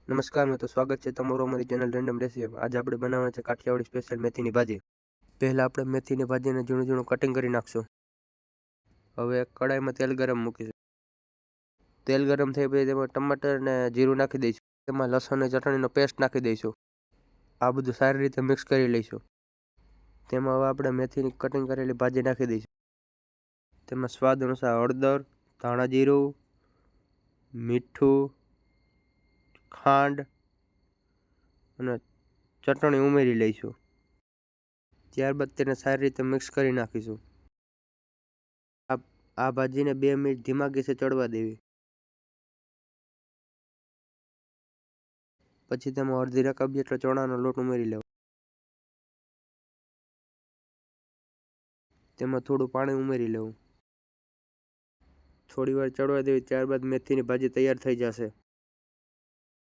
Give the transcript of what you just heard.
નમસ્કાર મિત્રો, સ્વાગત છે તમારું અમારી ચેનલ રેન્ડમ રેસીપી. આજે આપણે બનાવવાના છે કાઠિયાવાડી સ્પેશિયલ મેથીની ભાજી. પહેલાં આપણે મેથીની ભાજીને ઝીણું ઝીણું કટિંગ કરી નાખશું. હવે કડાઈમાં તેલ ગરમ મૂકીશું. તેલ ગરમ થઈ પછી તેમાં ટમાટર અને જીરું નાખી દઈશું. તેમાં લસણ અને ચટણીનો પેસ્ટ નાખી દઈશું. આ બધું સારી રીતે મિક્સ કરી લઈશું. તેમાં હવે આપણે મેથીની કટિંગ કરેલી ભાજી નાખી દઈશું. તેમાં સ્વાદ અનુસાર હળદર, ધાણા જીરું, મીઠું, ખાંડ અને ચટણી ઉમેરી લઈશું. ત્યારબાદ તેને સારી રીતે મિક્સ કરી નાખીશું. આ ભાજીને 2 મિનિટ ધીમા ગેસે ચડવા દેવી. પછી તેમાં અડધી કપ જેટલો ચણાનો લોટ ઉમેરી લેવો. તેમાં થોડું પાણી ઉમેરી લેવું. થોડી વાર ચડવા દેવી. ત્યારબાદ મેથીની ભાજી તૈયાર થઈ જશે.